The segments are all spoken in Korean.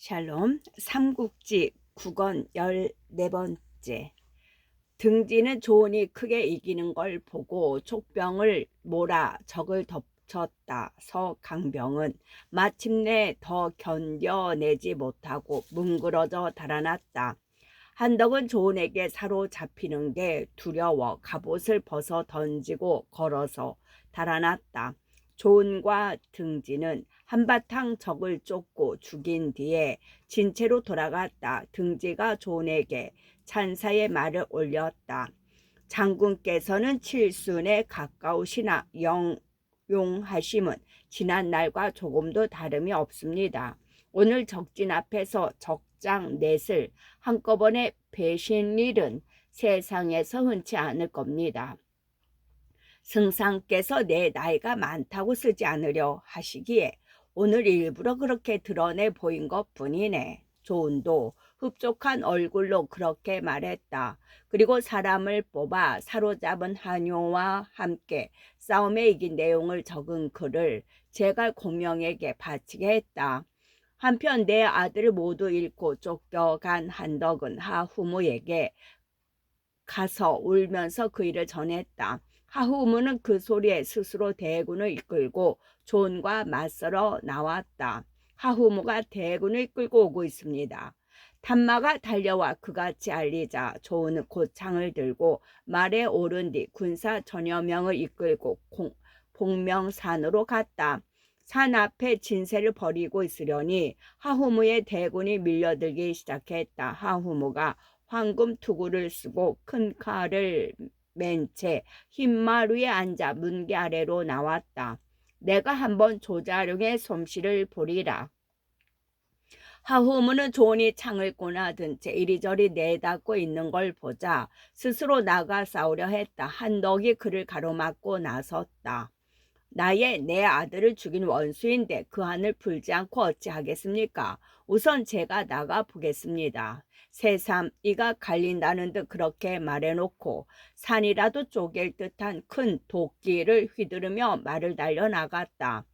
샬롬 삼국지 9권 14번째. 등지는 조은이 크게 이기는 걸 보고 족병을 몰아 적을 덮쳤다. 서강병은 마침내 더 견뎌내지 못하고 뭉그러져 달아났다. 한덕은 조은에게 사로잡히는 게 두려워 갑옷을 벗어 던지고 걸어서 달아났다. 조은과 등지는 한바탕 적을 쫓고 죽인 뒤에 진채로 돌아갔다. 등지가 조은에게 찬사의 말을 올렸다. 장군께서는 칠순에 가까우시나 영용하심은 지난 날과 조금도 다름이 없습니다. 오늘 적진 앞에서 적장 넷을 한꺼번에 베신 일은 세상에서 흔치 않을 겁니다. 승상께서 내 나이가 많다고 쓰지 않으려 하시기에 오늘 일부러 그렇게 드러내 보인 것뿐이네. 조은도 흡족한 얼굴로 그렇게 말했다. 그리고 사람을 뽑아 사로잡은 한효와 함께 싸움에 이긴 내용을 적은 글을 제갈 공명에게 바치게 했다. 한편 내 아들을 모두 잃고 쫓겨간 한덕은 하후무에게 가서 울면서 그 일을 전했다. 하후무는 그 소리에 스스로 대군을 이끌고 조은과 맞서러 나왔다. 하후무가 대군을 이끌고 오고 있습니다. 탄마가 달려와 그같이 알리자 조은은 곧 창을 들고 말에 오른 뒤 군사 천여 명을 이끌고 복명산으로 갔다. 산 앞에 진세를 벌이고 있으려니 하후무의 대군이 밀려들기 시작했다. 하후무가 황금 투구를 쓰고 큰 칼을 맨 채 흰말 위에 앉아 문개 아래로 나왔다. 내가 한번 조자룡의 솜씨를 보리라. 하후무는 조은이 창을 꼬나든 채 이리저리 내닫고 있는 걸 보자 스스로 나가 싸우려 했다. 한덕이 그를 가로막고 나섰다. 내 아들을 죽인 원수인데 그 한을 풀지 않고 어찌하겠습니까? 우선 제가 나가 보겠습니다. 새삼 이가 갈린다는 듯 그렇게 말해놓고 산이라도 쪼갤 듯한 큰 도끼를 휘두르며 말을 달려나갔다.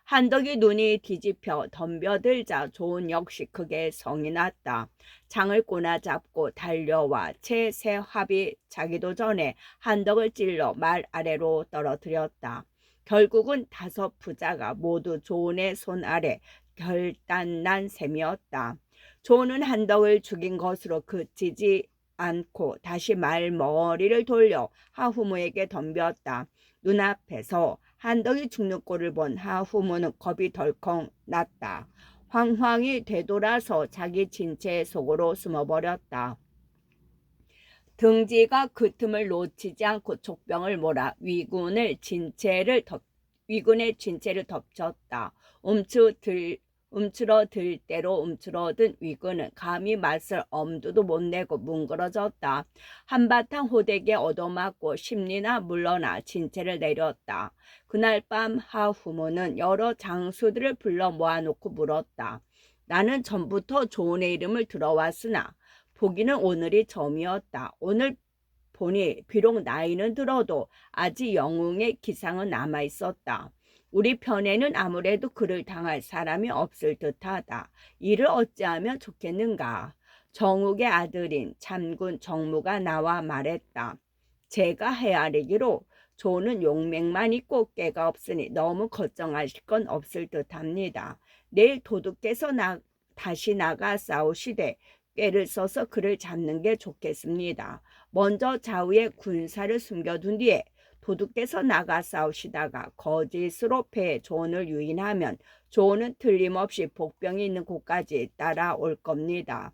한덕이 눈이 뒤집혀 덤벼들자 조은 역시 크게 성이 났다. 창을 꼬나 잡고 달려와 채 새 합이 자기도 전에 한덕을 찔러 말 아래로 떨어뜨렸다. 결국은 5 부자가 모두 조은의 손 아래 결단난 셈이었다. 조은은 한덕을 죽인 것으로 그치지 않고 다시 말머리를 돌려 하후무에게 덤볐다. 눈앞에서 한덕이 죽는 꼴을 본 하후무는 겁이 덜컥 났다. 황황히 되돌아서 자기 진채 속으로 숨어버렸다. 등지가 그 틈을 놓치지 않고 족병을 몰아 위군의 진채를 덮쳤다. 움츠러들 대로 움츠러든 위군은 감히 맞설 엄두도 못 내고 뭉그러졌다. 한바탕 호되게 얻어맞고 심리나 물러나 진채를 내렸다. 그날 밤 하후무는 여러 장수들을 불러 모아놓고 물었다. 나는 전부터 조은의 이름을 들어왔으나 보기는 오늘이 처음이었다. 오늘 보니 비록 나이는 들어도 아직 영웅의 기상은 남아있었다. 우리 편에는 아무래도 그를 당할 사람이 없을 듯하다. 이를 어찌하면 좋겠는가? 정욱의 아들인 참군 정무가 나와 말했다. 제가 헤아리기로 조는 용맹만 있고 꾀가 없으니 너무 걱정하실 건 없을 듯합니다. 내일 도둑께서 다시 나가 싸우시되 꾀를 써서 그를 잡는 게 좋겠습니다. 먼저 좌우에 군사를 숨겨둔 뒤에 도둑께서 나가 싸우시다가 거짓으로 패해 조은을 유인하면 조은은 틀림없이 복병이 있는 곳까지 따라올 겁니다.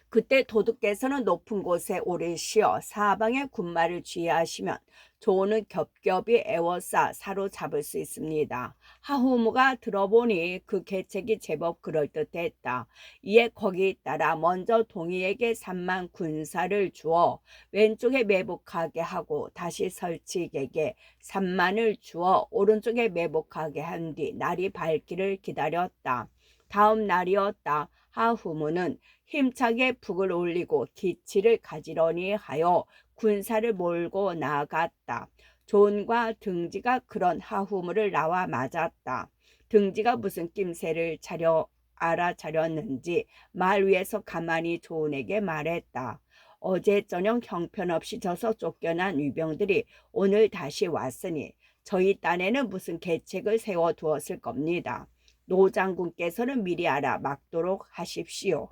그때 도둑께서는 높은 곳에 오래 쉬어 사방의 군마를 주의하시면 조은은 겹겹이 애워싸 사로잡을 수 있습니다. 하후무가 들어보니 그 계책이 제법 그럴듯했다. 이에 거기 따라 먼저 동희에게 3만 군사를 주어 왼쪽에 매복하게 하고 다시 설칙에게 3만을 주어 오른쪽에 매복하게 한 뒤 날이 밝기를 기다렸다. 다음 날이었다. 하후무는 힘차게 북을 올리고 기치를 가지런히 하여 군사를 몰고 나갔다. 조은과 등지가 그런 하후무를 나와 맞았다. 등지가 무슨 낌새를 차려 알아차렸는지 말 위에서 가만히 조은에게 말했다. 어제 저녁 형편없이 져서 쫓겨난 위병들이 오늘 다시 왔으니 저희 딴에는 무슨 계책을 세워두었을 겁니다. 노 장군께서는 미리 알아막도록 하십시오.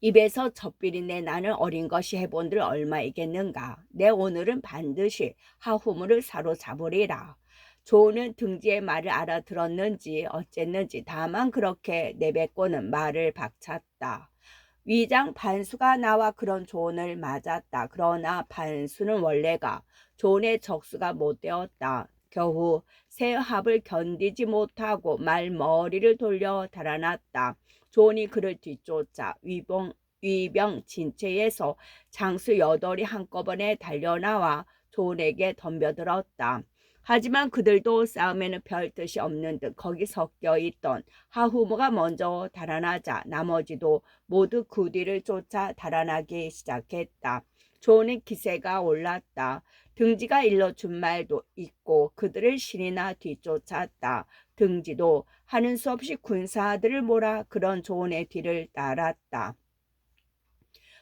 입에서 젖비린내 나는 어린 것이 해본들 얼마이겠는가. 내 오늘은 반드시 하후무를 사로잡으리라. 조은은 등지의 말을 알아들었는지 어쨌는지 다만 그렇게 내뱉고는 말을 박찼다. 위장 반수가 나와 그런 조언을 맞았다. 그러나 반수는 원래가 조언의 적수가 못되었다. 겨우 새 합을 견디지 못하고 말머리를 돌려 달아났다. 조언이 그를 뒤쫓아 위병 진체에서 장수 8이 한꺼번에 달려나와 조언에게 덤벼들었다. 하지만 그들도 싸움에는 별 뜻이 없는 듯 거기 섞여 있던 하후무가 먼저 달아나자 나머지도 모두 그 뒤를 쫓아 달아나기 시작했다. 조은은 기세가 올랐다. 등지가 일러준 말도 있고 그들을 신이나 뒤쫓았다. 등지도 하는 수 없이 군사들을 몰아 그런 조은의 뒤를 따랐다.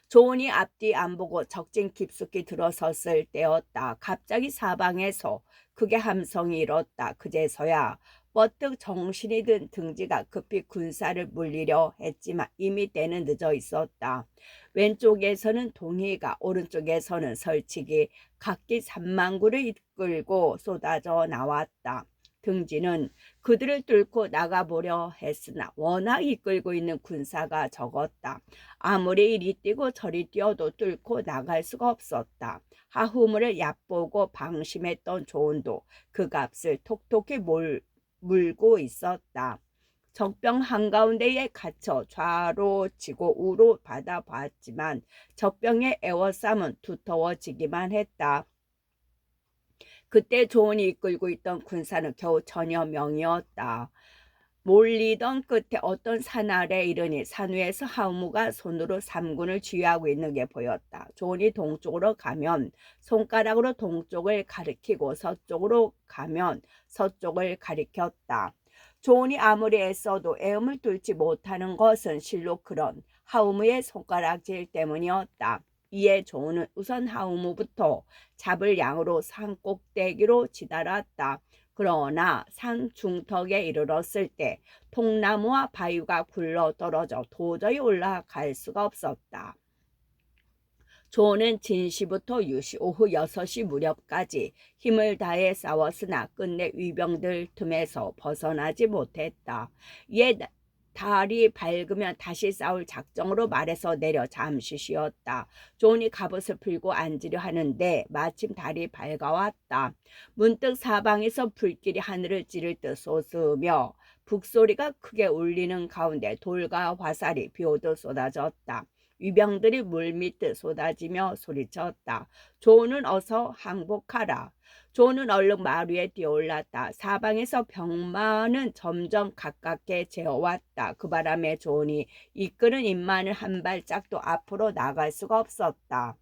조은이 앞뒤 안 보고 적진 깊숙이 들어섰을 때였다. 갑자기 사방에서 크게 함성이 일었다. 그제서야 뻗뜩 정신이 든 등지가 급히 군사를 물리려 했지만 이미 때는 늦어 있었다. 왼쪽에서는 동희가 오른쪽에서는 설칙이 각기 3만구를 이끌고 쏟아져 나왔다. 등지는 그들을 뚫고 나가보려 했으나 워낙 이끌고 있는 군사가 적었다. 아무리 이리 뛰고 저리 뛰어도 뚫고 나갈 수가 없었다. 하후무를 얕보고 방심했던 조은도 그 값을 톡톡히 물고 있었다. 적병 한가운데에 갇혀 좌로 치고 우로 받아봤지만 적병의 애워싸움은 두터워지기만 했다. 그때 조은이 이끌고 있던 군사는 겨우 천여 명이었다. 몰리던 끝에 어떤 산 아래 이르니 산 위에서 하우무가 손으로 삼군을 쥐하고 있는 게 보였다. 조은이 동쪽으로 가면 손가락으로 동쪽을 가리키고 서쪽으로 가면 서쪽을 가리켰다. 조은이 아무리 애써도 애음을 뚫지 못하는 것은 실로 그런 하우무의 손가락질 때문이었다. 이에 조은은 우선 하우무부터 잡을 양으로 산 꼭대기로 치달았다. 그러나 산 중턱에 이르렀을 때 통나무와 바위가 굴러 떨어져 도저히 올라갈 수가 없었다. 조은은 진시부터 유시 오후 6시 무렵까지 힘을 다해 싸웠으나 끝내 위병들 틈에서 벗어나지 못했다. 이에 달이 밝으면 다시 싸울 작정으로 말해서 내려 잠시 쉬었다. 조은이 갑옷을 풀고 앉으려 하는데 마침 달이 밝아왔다. 문득 사방에서 불길이 하늘을 찌를 듯 솟으며 북소리가 크게 울리는 가운데 돌과 화살이 비오듯 쏟아졌다. 위병들이 물밀듯 쏟아지며 소리쳤다. 조은은 어서 항복하라. 조은은 얼른 말 위에 뛰어올랐다. 사방에서 병마는 점점 가깝게 재어왔다. 그 바람에 조은이 이끄는 인마는 한 발짝도 앞으로 나갈 수가 없었다.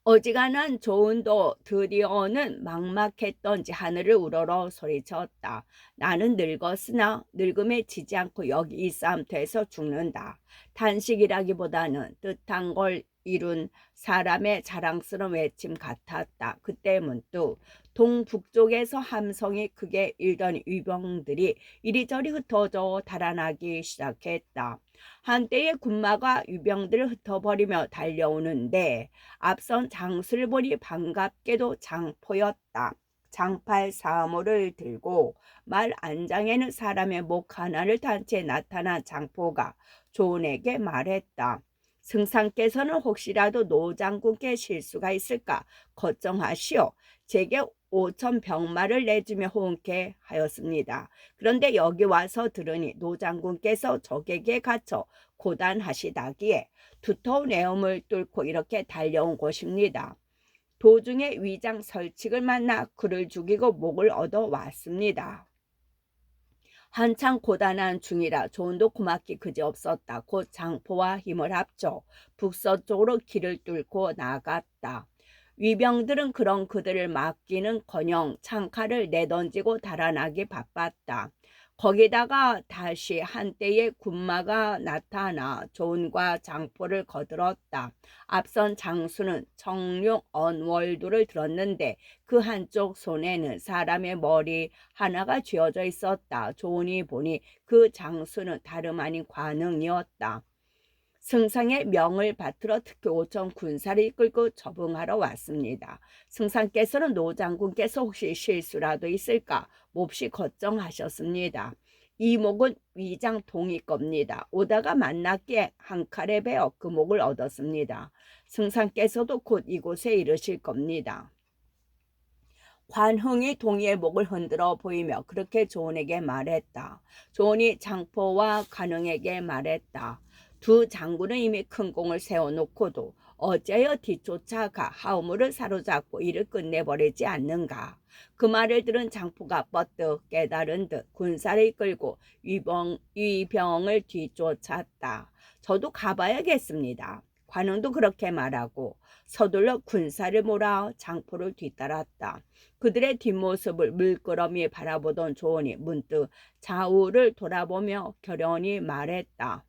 어지간한 조은도 드디어는 막막했던지 하늘을 우러러 소리쳤다. 나는 늙었으나 늙음에 지지 않고 여기 이 싸움터에서 죽는다. 탄식이라기보다는 뜻한 걸 이룬 사람의 자랑스러운 외침 같았다. 그때 문득 동북쪽에서 함성이 크게 일던 위병들이 이리저리 흩어져 달아나기 시작했다. 한때의 군마가 위병들을 흩어버리며 달려오는데 앞선 장수를 보니 반갑게도 장포였다. 장팔 사모를 들고 말 안장에는 사람의 목 하나를 단 채 나타난 장포가 조은에게 말했다. 승상께서는 혹시라도 노 장군께 실수가 있을까 걱정하시오. 제게 5천 병마를 내주며 호응케 하였습니다. 그런데 여기 와서 들으니 노 장군께서 적에게 갇혀 고단하시다기에 두터운 애움을 뚫고 이렇게 달려온 곳입니다. 도중에 위장 설칙을 만나 그를 죽이고 목을 얻어 왔습니다. 한창 고단한 중이라 조은도 고맙기 그지없었다. 곧 장포와 힘을 합쳐 북서쪽으로 길을 뚫고 나갔다. 위병들은 그런 그들을 막기는커녕 창칼을 내던지고 달아나기 바빴다. 거기다가 다시 한때의 군마가 나타나 조은과 장포를 거들었다. 앞선 장수는 청룡 언월도를 들었는데 그 한쪽 손에는 사람의 머리 하나가 쥐어져 있었다. 조은이 보니 그 장수는 다름 아닌 관응이었다. 승상의 명을 받들어 특히 5천 군사를 이끌고 접응하러 왔습니다. 승상께서는 노 장군께서 혹시 실수라도 있을까 몹시 걱정하셨습니다. 이 목은 위장 동이 겁니다. 오다가 만났기에 한 칼에 베어 그 목을 얻었습니다. 승상께서도 곧 이곳에 이르실 겁니다. 관흥이 동이의 목을 흔들어 보이며 그렇게 조은에게 말했다. 조은이 장포와 관흥에게 말했다. 두 장군은 이미 큰 공을 세워놓고도 어째여 뒤쫓아가 하우무를 사로잡고 일을 끝내버리지 않는가. 그 말을 들은 장포가 뻗뜩 깨달은 듯 군사를 이끌고 위병을 뒤쫓았다. 저도 가봐야겠습니다. 관흥도 그렇게 말하고 서둘러 군사를 몰아 장포를 뒤따랐다. 그들의 뒷모습을 물끄러미 바라보던 조은이 문득 좌우를 돌아보며 결연히 말했다.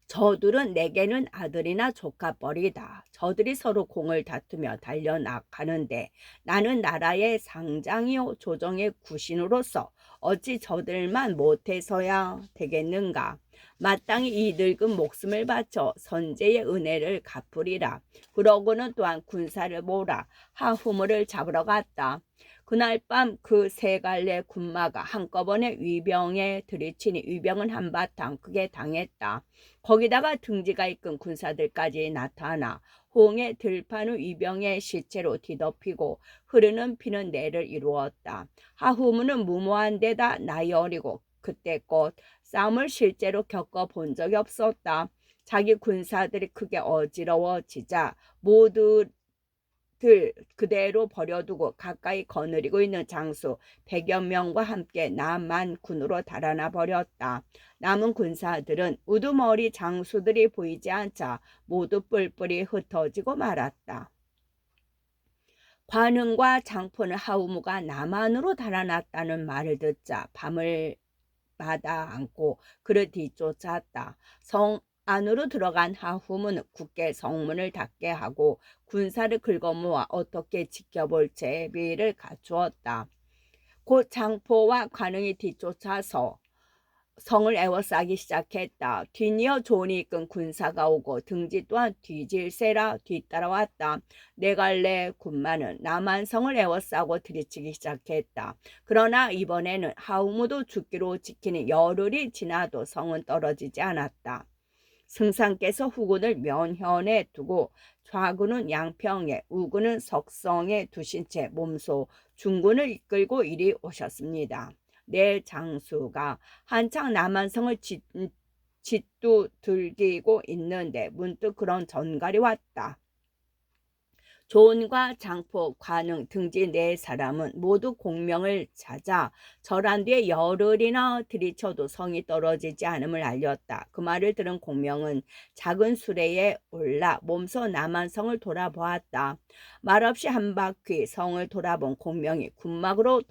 저들은 내게는 아들이나 조카뻘이다. 저들이 서로 공을 다투며 달려나가는데 나는 나라의 상장이요 조정의 구신으로서 어찌 저들만 못해서야 되겠는가. 마땅히 이 늙은 목숨을 바쳐 선제의 은혜를 갚으리라. 그러고는 또한 군사를 몰아 하후무를 잡으러 갔다. 그날 밤 그 세 갈래 군마가 한꺼번에 위병에 들이치니 위병은 한바탕 크게 당했다. 거기다가 등지가 이끈 군사들까지 나타나 호응의 들판 후 위병의 시체로 뒤덮이고 흐르는 피는 내를 이루었다. 하후무는 무모한 데다 나이 어리고 그때껏 싸움을 실제로 겪어본 적이 없었다. 자기 군사들이 크게 어지러워지자 모두들 그대로 버려두고 가까이 거느리고 있는 장수 100여 명과 함께 남한군으로 달아나 버렸다. 남은 군사들은 우두머리 장수들이 보이지 않자 모두 뿔뿔이 흩어지고 말았다. 관흥과 장포는 하우무가 남한으로 달아났다는 말을 듣자 밤을 마다 안고 그를 뒤쫓았다. 성 안으로 들어간 하후무는 굳게 성문을 닫게 하고 군사를 긁어모아 어떻게 지켜볼 제비를 갖추었다. 곧 장포와 관흥이 뒤쫓아서 성을 에워싸기 시작했다. 뒤이어 조은이 이끈 군사가 오고 등지 또한 뒤질세라 뒤따라왔다. 네 갈래 군마는 남한성을 에워싸고 들이치기 시작했다. 그러나 이번에는 하우무도 죽기로 지키는 열흘이 지나도 성은 떨어지지 않았다. 승상께서 후군을 면현에 두고 좌군은 양평에 우군은 석성에 두신 채 몸소 중군을 이끌고 이리 오셨습니다. 내 장수가 한창 남한성을 짓두들기고 있는데 문득 그런 전갈이 왔다. 조은과 장포, 관흥, 등지 네 사람은 모두 공명을 찾아 절한 뒤에 열흘이나 들이쳐도 성이 떨어지지 않음을 알렸다. 그 말을 들은 공명은 작은 수레에 올라 몸소 남한성을 돌아보았다. 말없이 한 바퀴 성을 돌아본 공명이 군막으로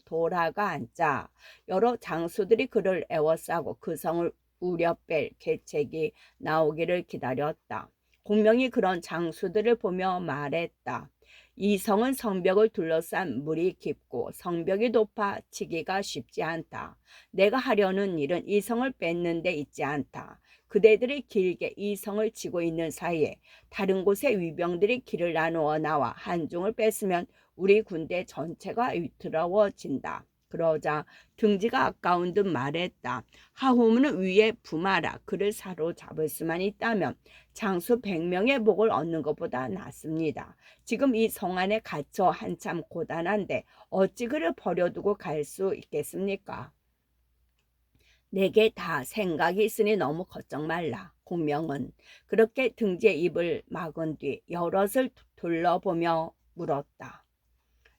돌아가 앉자 여러 장수들이 그를 에워싸고 그 성을 우려뺄 계책이 나오기를 기다렸다. 공명이 그런 장수들을 보며 말했다. 이 성은 성벽을 둘러싼 물이 깊고 성벽이 높아 치기가 쉽지 않다. 내가 하려는 일은 이 성을 뺏는 데 있지 않다. 그대들이 길게 이 성을 치고 있는 사이에 다른 곳의 위병들이 길을 나누어 나와 한중을 뺏으면 우리 군대 전체가 위태로워진다. 그러자 등지가 아까운 듯 말했다. 하후무는 위에 부마라 그를 사로잡을 수만 있다면 장수 100명의 목을 얻는 것보다 낫습니다. 지금 이 성 안에 갇혀 한참 고단한데 어찌 그를 버려두고 갈 수 있겠습니까? 내게 다 생각이 있으니 너무 걱정 말라. 공명은 그렇게 등지에 입을 막은 뒤 여럿을 둘러보며 물었다.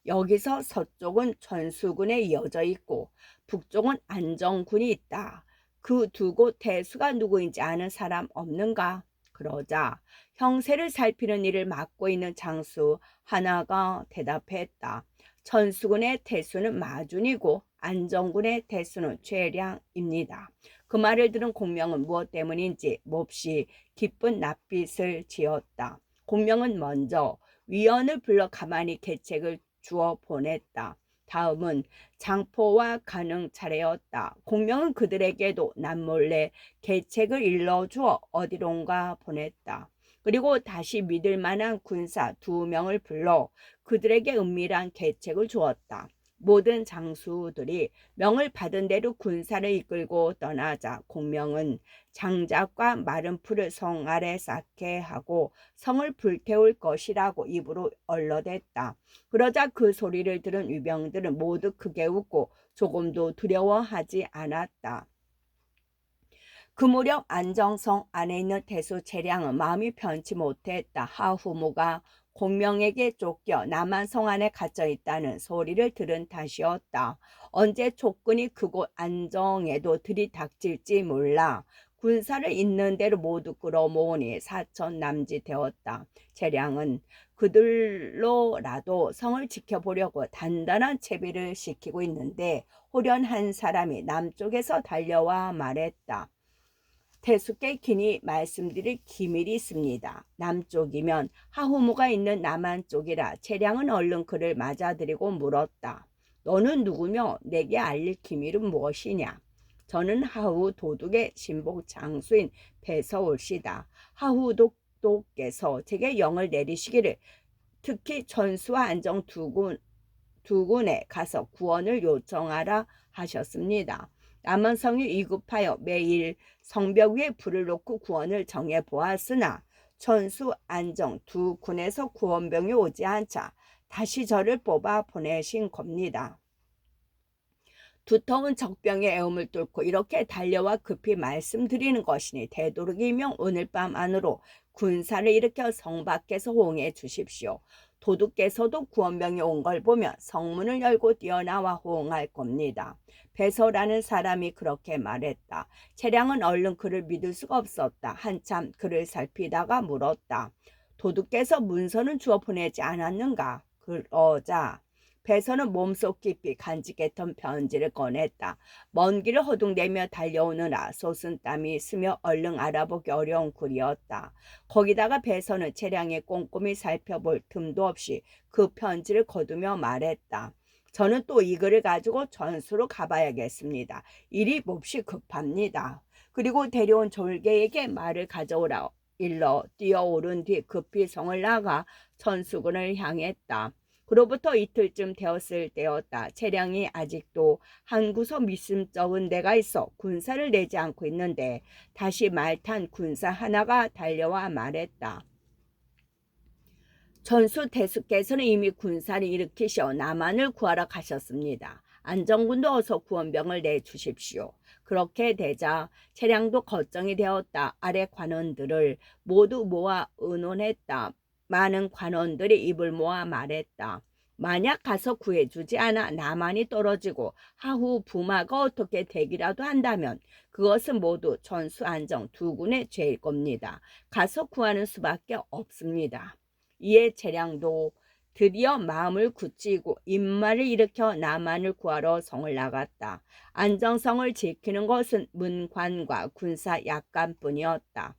여기서 서쪽은 전수군에 이어져 있고 북쪽은 안정군이 있다. 그 두 곳 대수가 누구인지 아는 사람 없는가? 그러자 형세를 살피는 일을 맡고 있는 장수 하나가 대답했다. 전수군의 대수는 마준이고 안정군의 대수는 최량입니다. 그 말을 들은 공명은 무엇 때문인지 몹시 기쁜 낯빛을 지었다. 공명은 먼저 위원을 불러 가만히 계책을 주어 보냈다. 다음은 장포와 간흥 차례였다. 공명은 그들에게도 남몰래 계책을 일러주어 어디론가 보냈다. 그리고 다시 믿을 만한 군사 2명을 불러 그들에게 은밀한 계책을 주었다. 모든 장수들이 명을 받은 대로 군사를 이끌고 떠나자 공명은 장작과 마른 풀을 성 아래 쌓게 하고 성을 불태울 것이라고 입으로 얼러댔다. 그러자 그 소리를 들은 위병들은 모두 크게 웃고 조금도 두려워하지 않았다. 그 무렵 안정성 안에 있는 태수 채량은 마음이 편치 못했다. 하후무가 공명에게 쫓겨 남한성 안에 갇혀 있다는 소리를 들은 탓이었다. 언제 촉군이 그곳 안정에도 들이닥칠지 몰라 군사를 있는 대로 모두 끌어모으니 사천남지 되었다. 채량은 그들로라도 성을 지켜보려고 단단한 채비를 시키고 있는데 호련 한 사람이 남쪽에서 달려와 말했다. 태수께 긴히 말씀드릴 기밀이 있습니다. 남쪽이면 하후무가 있는 남한 쪽이라 채량은 얼른 그를 맞아들이고 물었다. 너는 누구며 내게 알릴 기밀은 무엇이냐? 저는 하후 도둑의 신복 장수인 배서올시다. 하후 도독께서 제게 영을 내리시기를 특히 천수와 안정 두 군에 가서 구원을 요청하라 하셨습니다. 남한성이 위급하여 매일 성벽 위에 불을 놓고 구원을 정해 보았으나 천수 안정 두 군에서 구원병이 오지 않자 다시 저를 뽑아 보내신 겁니다. 두터운 적병의 애움을 뚫고 이렇게 달려와 급히 말씀드리는 것이니 되도록이면 오늘 밤 안으로 군사를 일으켜 성 밖에서 호응해 주십시오. 도둑께서도 구원병이 온 걸 보면 성문을 열고 뛰어나와 호응할 겁니다. 배서라는 사람이 그렇게 말했다. 채량은 얼른 그를 믿을 수가 없었다. 한참 그를 살피다가 물었다. 도둑께서 문서는 주어 보내지 않았는가? 그러자 배서는 몸속 깊이 간직했던 편지를 꺼냈다. 먼 길을 허둥대며 달려오느라 솟은땀이 스며 얼른 알아보기 어려운 글이었다. 거기다가 배서는 채량이 꼼꼼히 살펴볼 틈도 없이 그 편지를 거두며 말했다. 저는 또 이 글을 가지고 전수로 가봐야겠습니다. 일이 몹시 급합니다. 그리고 데려온 졸개에게 말을 가져오라 일러 뛰어오른 뒤 급히 성을 나가 천수군을 향했다. 그로부터 이틀쯤 되었을 때였다. 채량이 아직도 한 구석 미심쩍은 데가 있어 군사를 내지 않고 있는데 다시 말탄 군사 하나가 달려와 말했다. 전수 대수께서는 이미 군사를 일으키셔 남한을 구하러 가셨습니다. 안정군도 어서 구원병을 내주십시오. 그렇게 되자 채량도 걱정이 되었다. 아래 관원들을 모두 모아 의논했다. 많은 관원들이 입을 모아 말했다. 만약 가서 구해주지 않아 남한이 떨어지고 하후 부마가 어떻게 되기라도 한다면 그것은 모두 전수 안정 두 군의 죄일 겁니다. 가서 구하는 수밖에 없습니다. 이에 채량도 드디어 마음을 굳히고 인마를 일으켜 남한을 구하러 성을 나갔다. 안정성을 지키는 것은 문관과 군사 약간뿐이었다.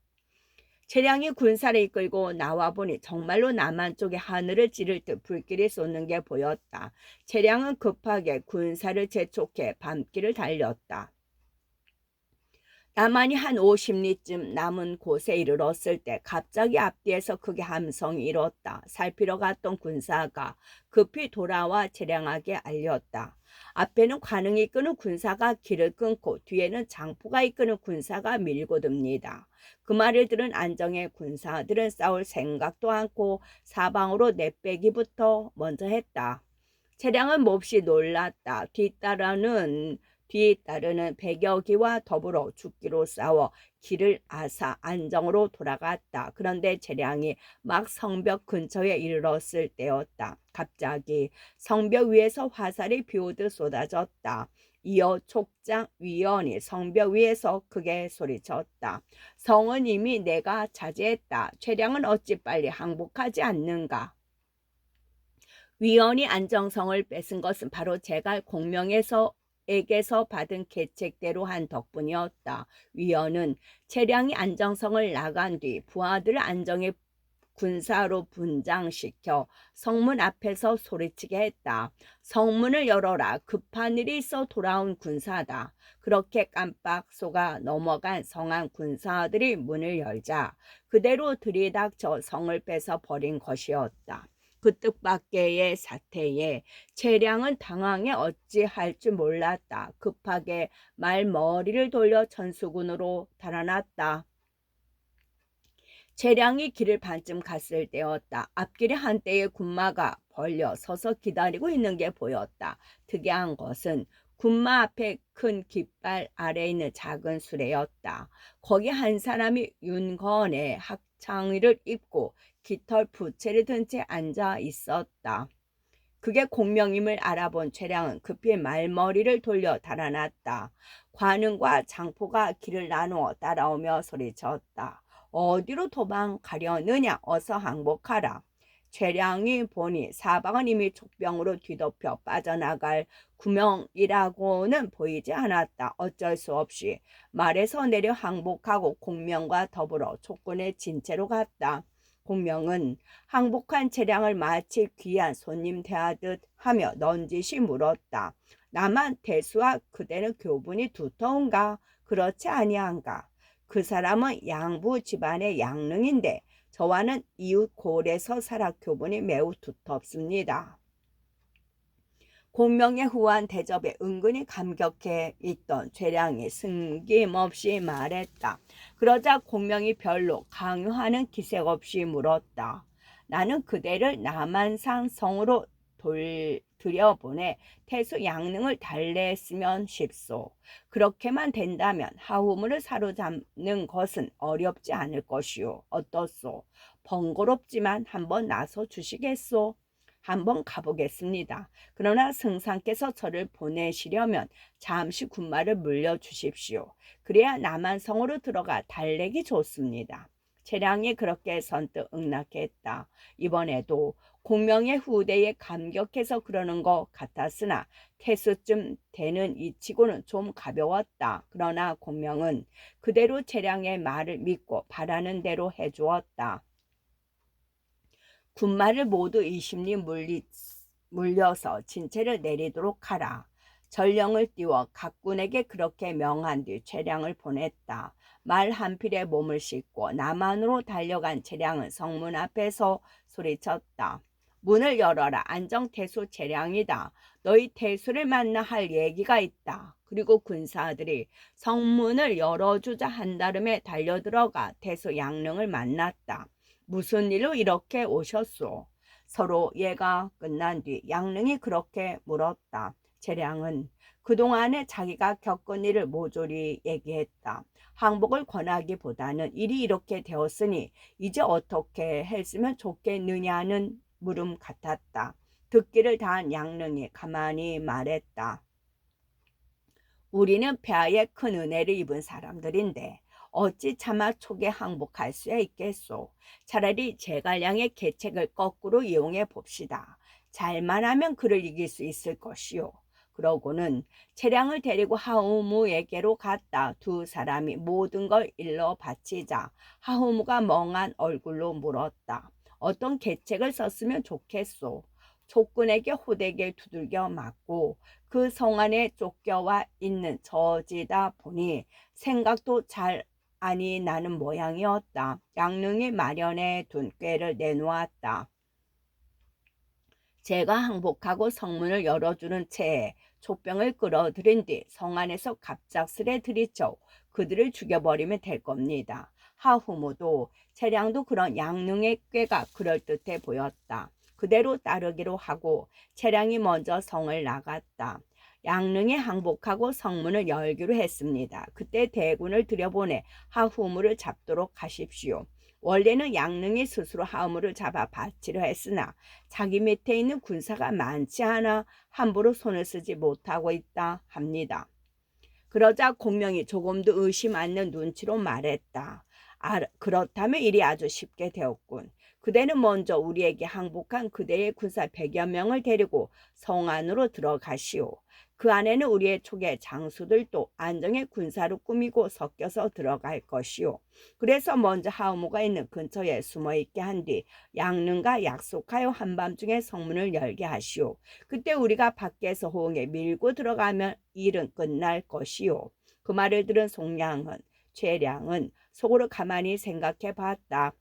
채량이 군사를 이끌고 나와보니 정말로 남한 쪽에 하늘을 찌를 듯 불길이 솟는 게 보였다. 채량은 급하게 군사를 재촉해 밤길을 달렸다. 남한이 한 50리쯤 남은 곳에 이르렀을 때 갑자기 앞뒤에서 크게 함성이 일었다. 살피러 갔던 군사가 급히 돌아와 채량하게 알렸다. 앞에는 관흥이 이끄는 군사가 길을 끊고 뒤에는 장포가 이끄는 군사가 밀고 듭니다. 그 말을 들은 안정의 군사들은 싸울 생각도 않고 사방으로 내빼기부터 먼저 했다. 채량은 몹시 놀랐다. 뒤따르는 100여기와 더불어 죽기로 싸워 길을 앗아 안정으로 돌아갔다. 그런데 채량이 막 성벽 근처에 이르렀을 때였다. 갑자기 성벽 위에서 화살이 비오듯 쏟아졌다. 이어 촉장 위원이 성벽 위에서 크게 소리쳤다. 성은 이미 내가 차지했다. 채량은 어찌 빨리 항복하지 않는가? 위원이 안정성을 뺏은 것은 바로 제갈 공명에서 위원에게서 받은 계책대로 한 덕분이었다. 위원은 재량이 안정성을 나간 뒤 부하들을 안정의 군사로 분장시켜 성문 앞에서 소리치게 했다. 성문을 열어라. 급한 일이 있어 돌아온 군사다. 그렇게 깜빡 속아 넘어간 성안 군사들이 문을 열자 그대로 들이닥쳐 성을 뺏어 버린 것이었다. 그 뜻밖의 사태에 재량은 당황해 어찌할 줄 몰랐다. 급하게 말머리를 돌려 천수군으로 달아났다. 재량이 길을 반쯤 갔을 때였다. 앞길에 한때의 군마가 벌려 서서 기다리고 있는 게 보였다. 특이한 것은 군마 앞에 큰 깃발 아래에 있는 작은 수레였다. 거기 한 사람이 윤건의 학창의를 입고 깃털 부채를 든 채 앉아 있었다. 그게 공명임을 알아본 최량은 급히 말머리를 돌려 달아났다. 관음과 장포가 길을 나누어 따라오며 소리쳤다. 어디로 도망가려느냐, 어서 항복하라. 최량이 보니 사방은 이미 촉병으로 뒤덮여 빠져나갈 구멍이라고는 보이지 않았다. 어쩔 수 없이 말에서 내려 항복하고 공명과 더불어 촉군의 진채로 갔다. 공명은 항복한 재량을 마치 귀한 손님 대하듯 하며 넌지시 물었다. 나만 대수와 그대는 교분이 두터운가? 그렇지 아니한가? 그 사람은 양부 집안의 양릉인데 저와는 이웃 고을에서 살아 교분이 매우 두텁습니다. 공명의 후한 대접에 은근히 감격해 있던 최량이 숨김없이 말했다. 그러자 공명이 별로 강요하는 기색 없이 물었다. 나는 그대를 남한산 성으로 들여보내 태수 양릉을 달래했으면 싶소. 그렇게만 된다면 하우무를 사로잡는 것은 어렵지 않을 것이오. 어떻소? 번거롭지만 한번 나서 주시겠소? 한번 가보겠습니다. 그러나 승상께서 저를 보내시려면 잠시 군마를 물려주십시오. 그래야 남한성으로 들어가 달래기 좋습니다. 최량이 그렇게 선뜻 응낙했다. 이번에도 공명의 후대에 감격해서 그러는 것 같았으나 태수쯤 되는 이치고는 좀 가벼웠다. 그러나 공명은 그대로 최량의 말을 믿고 바라는 대로 해주었다. 군마를 모두 20리 물려서 진채를 내리도록 하라. 전령을 띄워 각군에게 그렇게 명한 뒤 최량을 보냈다. 말 한 필에 몸을 싣고 남한으로 달려간 최량은 성문 앞에서 소리쳤다. 문을 열어라. 안정태수 최량이다. 너희 태수를 만나 할 얘기가 있다. 그리고 군사들이 성문을 열어주자 한다름에 달려들어가 태수 양릉을 만났다. 무슨 일로 이렇게 오셨소? 서로 예가 끝난 뒤 양릉이 그렇게 물었다. 재량은 그동안에 자기가 겪은 일을 모조리 얘기했다. 항복을 권하기보다는 일이 이렇게 되었으니 이제 어떻게 했으면 좋겠느냐는 물음 같았다. 듣기를 다한 양릉이 가만히 말했다. 우리는 폐하에 큰 은혜를 입은 사람들인데 어찌 차마 촉에 항복할 수 있겠소. 차라리 제갈량의 계책을 거꾸로 이용해 봅시다. 잘만 하면 그를 이길 수 있을 것이요. 그러고는 채량을 데리고 하우무에게로 갔다. 두 사람이 모든 걸 일러 바치자 하우무가 멍한 얼굴로 물었다. 어떤 계책을 썼으면 좋겠소. 촉군에게 호되게 두들겨 맞고 그 성 안에 쫓겨와 있는 저지다 보니 생각도 잘 아니 나는 모양이었다. 양릉이 마련해 둔 꾀를 내놓았다. 제가 항복하고 성문을 열어주는 채에 촉병을 끌어들인 뒤 성 안에서 갑작스레 들이쳐 그들을 죽여버리면 될 겁니다. 하후무도 채량도 그런 양릉의 꾀가 그럴듯해 보였다. 그대로 따르기로 하고 채량이 먼저 성을 나갔다. 양릉에 항복하고 성문을 열기로 했습니다. 그때 대군을 들여보내 하후무를 잡도록 하십시오. 원래는 양릉이 스스로 하우무를 잡아 바치려 했으나 자기 밑에 있는 군사가 많지 않아 함부로 손을 쓰지 못하고 있다 합니다. 그러자 공명이 조금도 의심 않는 눈치로 말했다. 그렇다면 일이 아주 쉽게 되었군. 그대는 먼저 우리에게 항복한 그대의 군사 100여 명을 데리고 성 안으로 들어가시오. 그 안에는 우리의 초계 장수들도 안정의 군사로 꾸미고 섞여서 들어갈 것이오. 그래서 먼저 하우모가 있는 근처에 숨어있게 한 뒤 양릉과 약속하여 한밤중에 성문을 열게 하시오. 그때 우리가 밖에서 호응에 밀고 들어가면 일은 끝날 것이오. 그 말을 들은 최량은 속으로 가만히 생각해 봤다.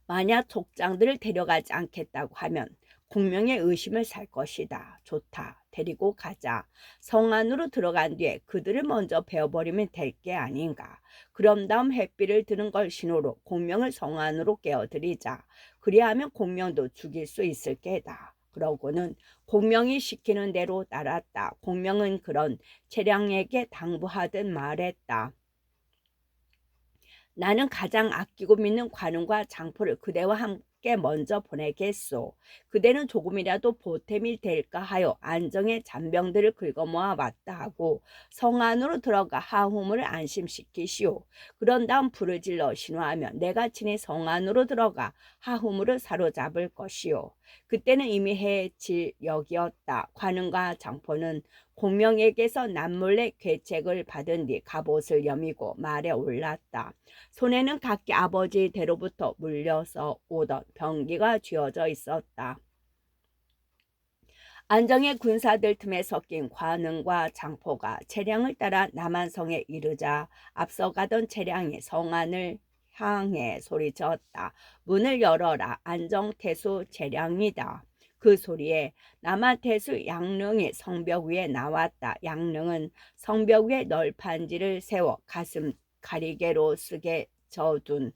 만약 족장들을 데려가지 않겠다고 하면 공명의 의심을 살 것이다. 좋다. 데리고 가자. 성 안으로 들어간 뒤에 그들을 먼저 베어버리면 될 게 아닌가. 그럼 다음 햇빛을 드는 걸 신호로 공명을 성 안으로 깨어들이자. 그리하면 공명도 죽일 수 있을 게다. 그러고는 공명이 시키는 대로 따랐다. 공명은 그런 채량에게 당부하듯 말했다. 나는 가장 아끼고 믿는 관운과 장포를 그대와 함께 먼저 보내겠소. 그대는 조금이라도 보탬이 될까 하여 안정의 잔병들을 긁어모아 왔다 하고 성 안으로 들어가 하후문을 안심시키시오. 그런 다음 불을 질러 신호하면 내가 친히 성 안으로 들어가 하후문을 사로잡을 것이오. 그때는 이미 해질 역이었다. 관운과 장포는 공명에게서 남몰래 계책을 받은 뒤 갑옷을 여미고 말에 올랐다. 손에는 각기 아버지대로부터 물려서 오던 병기가 쥐어져 있었다. 안정의 군사들 틈에 섞인 관응과 장포가 채량을 따라 남한성에 이르자 앞서가던 채량이 성안을 향해 소리쳤다. 문을 열어라. 안정태수 채량이다. 그 소리에 남한태수 양릉이 성벽 위에 나왔다. 양릉은 성벽 위에 널판지를 세워 가슴 가리개로 쓰게 져둔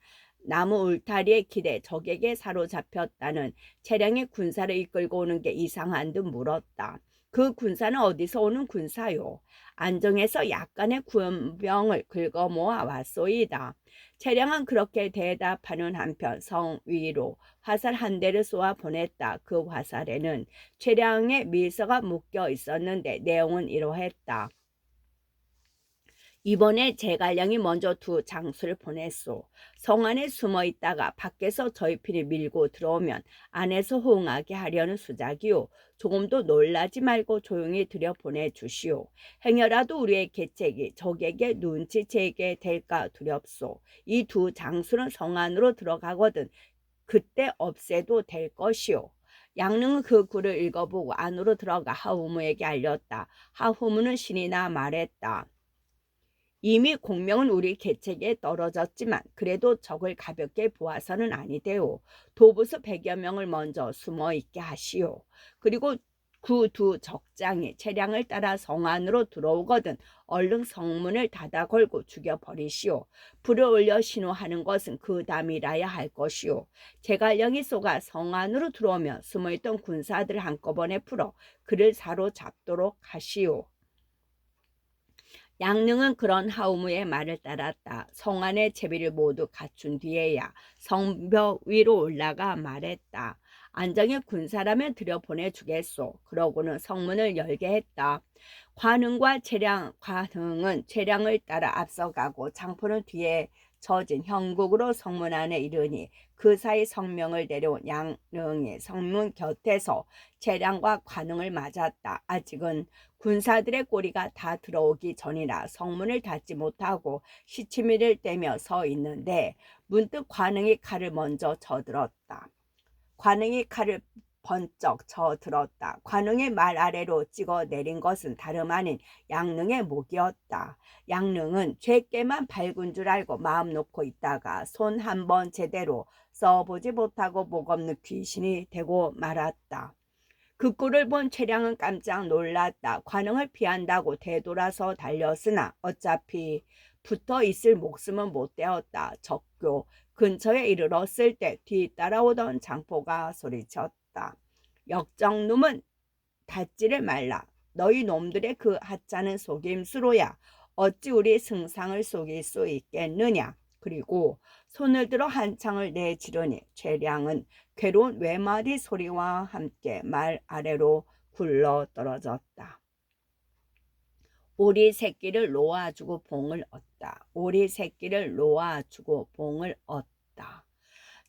나무 울타리에 기대 적에게 사로잡혔다는 채량의 군사를 이끌고 오는 게 이상한 듯 물었다. 그 군사는 어디서 오는 군사요? 안정에서 약간의 군병을 긁어 모아 왔소이다. 채량은 그렇게 대답하는 한편 성 위로 화살 한 대를 쏘아 보냈다. 그 화살에는 채량의 밀서가 묶여 있었는데 내용은 이러했다. 이번에 제갈량이 먼저 두 장수를 보냈소. 성 안에 숨어 있다가 밖에서 저희 편이 밀고 들어오면 안에서 호응하게 하려는 수작이요. 조금도 놀라지 말고 조용히 들여보내주시오. 행여라도 우리의 계책이 적에게 눈치채게 될까 두렵소. 이 두 장수는 성 안으로 들어가거든 그때 없애도 될 것이오. 양릉은 그 글을 읽어보고 안으로 들어가 하우무에게 알렸다. 하우무는 신이 나 말했다. 이미 공명은 우리 계책에 떨어졌지만 그래도 적을 가볍게 보아서는 아니되오. 도부수 100여 명을 먼저 숨어있게 하시오. 그리고 그 두 적장이 채량을 따라 성 안으로 들어오거든 얼른 성문을 닫아 걸고 죽여버리시오. 불을 올려 신호하는 것은 그 다음이라야 할 것이오. 제갈령이 쏘가 성 안으로 들어오면 숨어있던 군사들을 한꺼번에 풀어 그를 사로잡도록 하시오. 양릉은 그런 하우무의 말을 따랐다. 성 안의 채비를 모두 갖춘 뒤에야 성벽 위로 올라가 말했다. 안정의 군사라면 들여보내주겠소. 그러고는 성문을 열게 했다. 관흥은 채량을 따라 앞서가고 장포는 뒤에 젖은 형국으로 성문 안에 이르니 그 사이 성명을 내려온 양릉이 성문 곁에서 채량과 관흥을 맞았다. 아직은 군사들의 꼬리가 다 들어오기 전이라 성문을 닫지 못하고 시치미를 떼며 서 있는데 문득 관흥이 칼을 먼저 쳐들었다. 관흥이 칼을 번쩍 쳐들었다. 관흥의 말 아래로 찍어 내린 것은 다름 아닌 양릉의 목이었다. 양릉은 죄께만 밝은 줄 알고 마음 놓고 있다가 손 한 번 제대로 써보지 못하고 목 없는 귀신이 되고 말았다. 그 꼴을 본 채량은 깜짝 놀랐다. 관흥을 피한다고 되돌아서 달렸으나 어차피 붙어 있을 목숨은 못 되었다. 적교 근처에 이르렀을 때 뒤따라오던 장포가 소리쳤다. 역정놈은 닫지를 말라. 너희 놈들의 그 하찮은 속임수로야 어찌 우리 승상을 속일 수 있겠느냐. 그리고 손을 들어 한창을 내지르니 최량은 괴로운 외마디 소리와 함께 말 아래로 굴러 떨어졌다. 오리 새끼를 놓아주고 봉을 얻다. 오리 새끼를 놓아주고 봉을 얻다.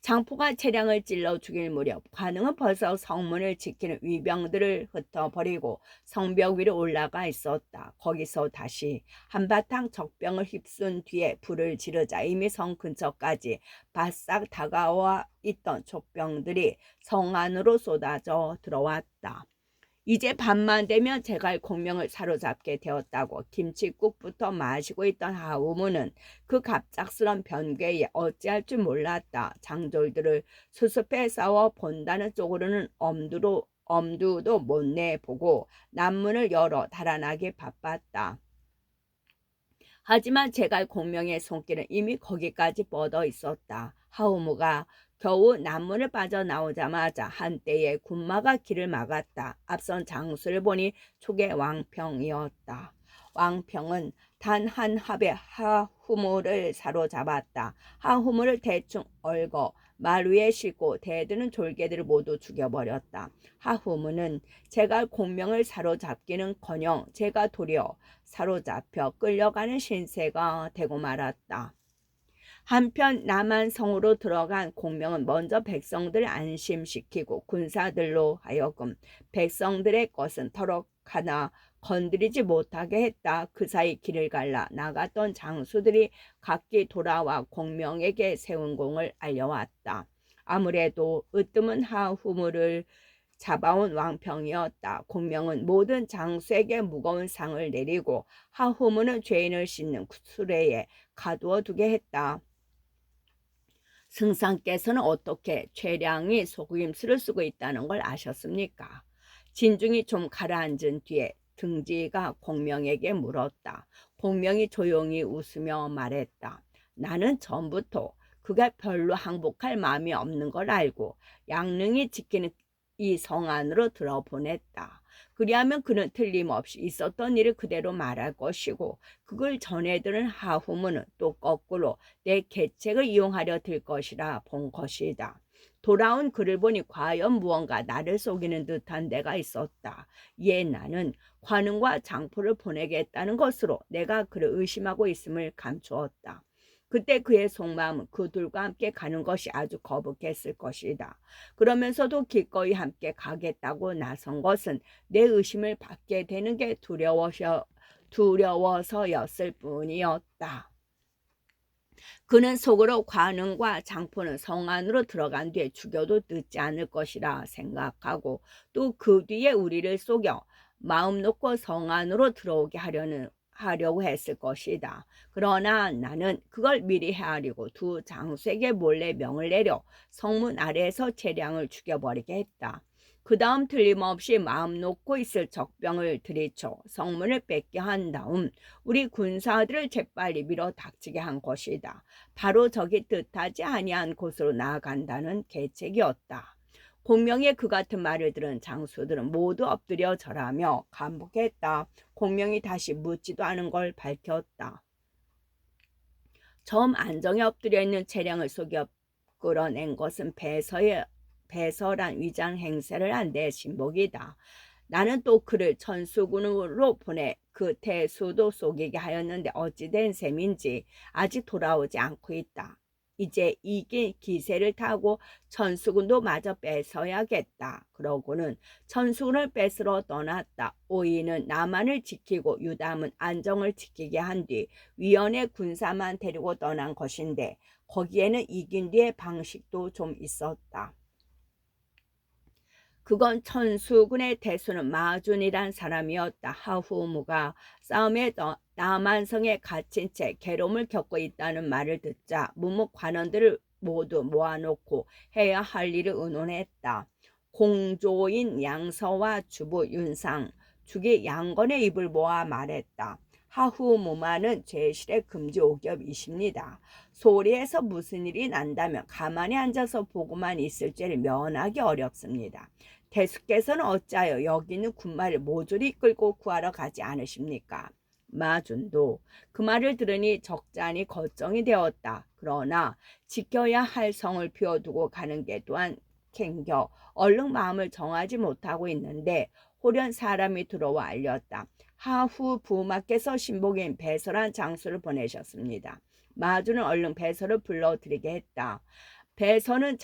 장포가 채량을 찔러 죽일 무렵 관웅은 벌써 성문을 지키는 위병들을 흩어버리고 성벽 위로 올라가 있었다. 거기서 다시 한바탕 적병을 휩쓴 뒤에 불을 지르자 이미 성 근처까지 바싹 다가와 있던 족병들이 성 안으로 쏟아져 들어왔다. 이제 밤만 되면 제갈 공명을 사로잡게 되었다고 김칫국부터 마시고 있던 하우무는 그 갑작스런 변괴에 어찌할 줄 몰랐다. 장졸들을 수습해 싸워 본다는 쪽으로는 엄두도 못 내보고 남문을 열어 달아나기 바빴다. 하지만 제갈 공명의 손길은 이미 거기까지 뻗어 있었다. 하우무가 겨우 남문을 빠져나오자마자 한때의 군마가 길을 막았다. 앞선 장수를 보니 초계 왕평이었다. 왕평은 단 한 합의 하후무를 사로잡았다. 하후무를 대충 얽어 말 위에 싣고 대드는 졸개들을 모두 죽여버렸다. 하후무는 제갈 공명을 사로잡기는커녕 제가 도리어 사로잡혀 끌려가는 신세가 되고 말았다. 한편 남한성으로 들어간 공명은 먼저 백성들을 안심시키고 군사들로 하여금 백성들의 것은 터럭 하나 건드리지 못하게 했다. 그 사이 길을 갈라 나갔던 장수들이 각기 돌아와 공명에게 세운 공을 알려왔다. 아무래도 으뜸은 하후무를 잡아온 왕평이었다. 공명은 모든 장수에게 무거운 상을 내리고 하후무는 죄인을 씻는 수레에 가두어 두게 했다. 승상께서는 어떻게 최량이 속임수를 쓰고 있다는 걸 아셨습니까? 진중이 좀 가라앉은 뒤에 등지가 공명에게 물었다. 공명이 조용히 웃으며 말했다. 나는 전부터 그가 별로 항복할 마음이 없는 걸 알고 양릉이 지키는 이 성 안으로 들어보냈다. 그리하면 그는 틀림없이 있었던 일을 그대로 말할 것이고 그걸 전해들은 하후무는 또 거꾸로 내 계책을 이용하려 들 것이라 본 것이다. 돌아온 그를 보니 과연 무언가 나를 속이는 듯한 데가 있었다. 이에 나는 관웅과 장포를 보내겠다는 것으로 내가 그를 의심하고 있음을 감추었다. 그때 그의 속마음은 그 둘과 함께 가는 것이 아주 거북했을 것이다. 그러면서도 기꺼이 함께 가겠다고 나선 것은 내 의심을 받게 되는 게 두려워서였을 뿐이었다. 그는 속으로 관웅과 장포는 성 안으로 들어간 뒤에 죽여도 늦지 않을 것이라 생각하고 또 그 뒤에 우리를 속여 마음 놓고 성 안으로 들어오게 하려고 했을 것이다. 그러나 나는 그걸 미리 헤아리고 두 장수에게 몰래 명을 내려 성문 아래에서 채량을 죽여버리게 했다. 그 다음 틀림없이 마음 놓고 있을 적병을 들이쳐 성문을 뺏게 한 다음 우리 군사들을 재빨리 밀어 닥치게 한 것이다. 바로 저기 뜻하지 아니한 곳으로 나아간다는 계책이었다. 공명의 그 같은 말을 들은 장수들은 모두 엎드려 절하며 감복했다. 공명이 다시 묻지도 않은 걸 밝혔다. 처음 안정에 엎드려 있는 채량을 속여 끌어낸 것은 배설한 위장 행세를 한 내 신복이다. 나는 또 그를 천수군으로 보내 그 태수도 속이게 하였는데 어찌된 셈인지 아직 돌아오지 않고 있다. 이제 이긴 기세를 타고 천수군도 마저 뺏어야겠다. 그러고는 천수군을 뺏으러 떠났다. 오이는 남한을 지키고 유담은 안정을 지키게 한 뒤 위원의 군사만 데리고 떠난 것인데 거기에는 이긴 뒤의 방식도 좀 있었다. 그건 천수군의 대수는 마준이란 사람이었다. 하후무가 싸움에 남한성에 갇힌 채 괴로움을 겪고 있다는 말을 듣자 무목 관원들을 모두 모아놓고 해야 할 일을 의논했다. 공조인 양서와 주부 윤상, 죽이 양건의 입을 모아 말했다. 하후무만은 제실의 금지 오겹이십니다. 소리에서 무슨 일이 난다면 가만히 앉아서 보고만 있을 죄를 면하기 어렵습니다. 대수께서는 어찌하여 여기 있는 군마를 모조리 끌고 구하러 가지 않으십니까? 마준도 그 말을 들으니 적잖이 걱정이 되었다. 그러나 지켜야 할 성을 비워두고 가는 게 또한 캥겨 얼른 마음을 정하지 못하고 있는데 호련 사람이 들어와 알렸다. 하후 부마께서 신복인 배설한 장수를 보내셨습니다. 마주는 얼른 배설을 불러들이게 했다. 배설한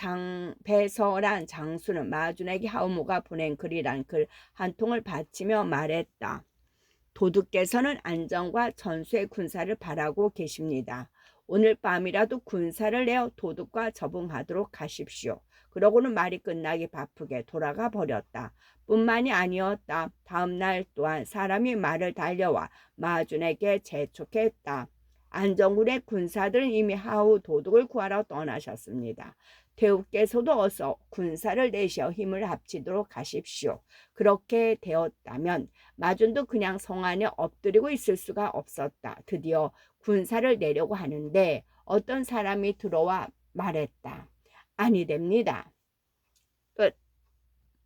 장수는 마준에게 하우모가 보낸 글이란 글 한 통을 바치며 말했다. 도둑께서는 안정과 전수의 군사를 바라고 계십니다. 오늘 밤이라도 군사를 내어 도둑과 접응하도록 하십시오. 그러고는 말이 끝나기 바쁘게 돌아가 버렸다. 뿐만이 아니었다. 다음 날 또한 사람이 말을 달려와 마준에게 재촉했다. 안정군의 군사들은 이미 하우 도둑을 구하러 떠나셨습니다. 태우께서도 어서 군사를 내시어 힘을 합치도록 하십시오. 그렇게 되었다면 마준도 그냥 성 안에 엎드리고 있을 수가 없었다. 드디어 군사를 내려고 하는데 어떤 사람이 들어와 말했다. 아니 됩니다.